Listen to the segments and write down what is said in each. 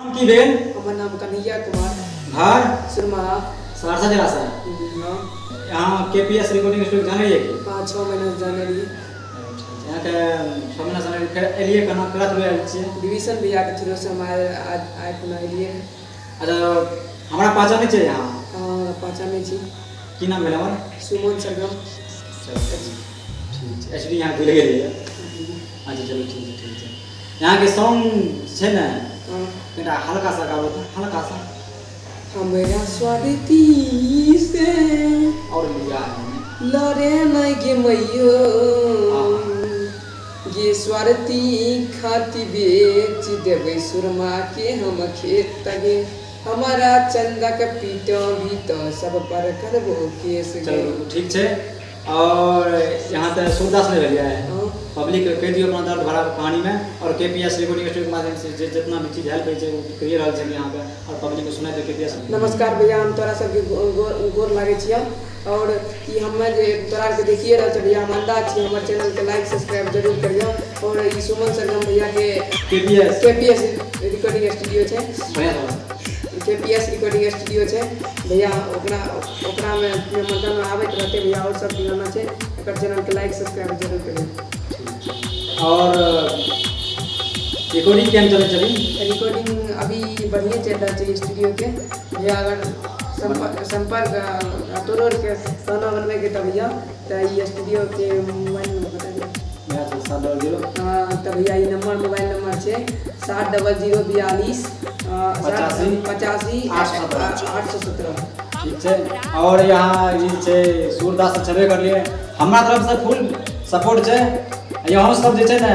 की बेन हमर नाम कन्हैया कुमार घर सुरमा सहरसा जिला से यहाँ केपीएस रिकॉर्डिंग स्टूडियो जाने रहिए कि 5-6 महीना से जाने रही यहाँ के 6 महीना से फिर एलिए कना करा थ्रू आयल छियै डिवीजन भैया के थ्रू से हम आए पुनः एलिए। अच्छा हमरा पहचानै छै यहाँ पहचानै छी। की नाम भेल हमर सुमन सरगम। चलो ठीक छै एचडी यहाँ भूल गेलिए। अच्छा चलो ठीक है यहाँ के सॉन्ग छै ना कटा हल्का सा गाओ हल्का सा हमरा स्वागती से और लिया लरे नहीं गे मैयो गे स्वार्थी खाती बेच देवे सुरमा के हम खेत तगे हमारा चंदा के पीटो भी तो सब पर करबो केस गे। चलो ठीक छै और यहाँ तक सूरदास ने लिया है पब्लिक कह दियो अपना दर्द भरा कहानी में और केपीएस रिकॉर्डिंग स्टूडियो के माध्यम से जितना भी चीज हेल्प है वो करिए रहल छै यहाँ पे और पब्लिक को सुनाई दे केपीएस। नमस्कार भैया हम तोरा सबके गोर लागे छियै और ई हम्मे जे तोरा के देखिए रहल छै भैया मंदा छी हमर चैनल के लाइक सब्सक्राइब जरूर करियो और ई सुमन सरगम भैया के केपीएस रिकॉर्डिंग स्टूडियो छै भैया केपीएस रिकॉर्डिंग स्टूडियो छै भैया ओकरा में निमंत्रण आबैत रहते भैया और सब दीवाना छै एकर चैनल के लाइक सब्सक्राइब जरूर करियो। और रिकॉर्डिंग केहन चलै छै रिकॉर्डिंग अभी बढ़िया चल रहा है स्टूडियो के भैया अगर संपर्क तोड़ के गाना बनवे के तब भैया तो ये स्टूडियो के मोबाइल नंबर बता दियो। तो भैया ये मोबाइल नंबर है 70042 85 817 ठीक है। और यहाँ ये सूरदास छबे करिए हमारा तरफ से फुल सपोर्ट है यहाँ सब जे ना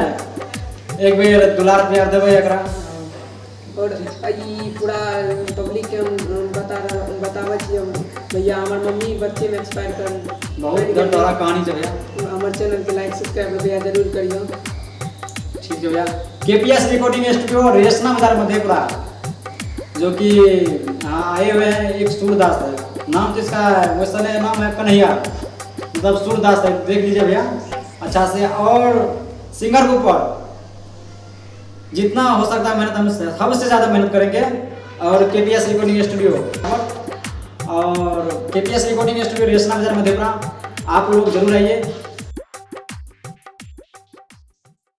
एक बेर दुलार प्यार देवे एकरा और ई पूरा पब्लिक के बतावे छियै भैया हमर मम्मी बच्चे में एक्सपायर कर बहुत दर्द कहानी छै भैया हमर चैनल के लाइक सब्सक्राइब भैया जरूर करियो। ठीक है भैया केपीएस रिकॉर्डिंग स्टूडियो रेशना बाजार मधेपुरा जो कि आए हुए हैं एक सूरदास है नाम जिसका वैसे नाम है कन्हैया मतलब सूरदास है देख लीजिए भैया अच्छा से और सिंगर के ऊपर जितना हो सकता है मेहनत हम सबसे ज़्यादा मेहनत करेंगे और केपीएस रिकॉर्डिंग स्टूडियो और केपीएस रिकॉर्डिंग स्टूडियो रेशना बाजार मधेपुरा आप लोग जरूर आइए।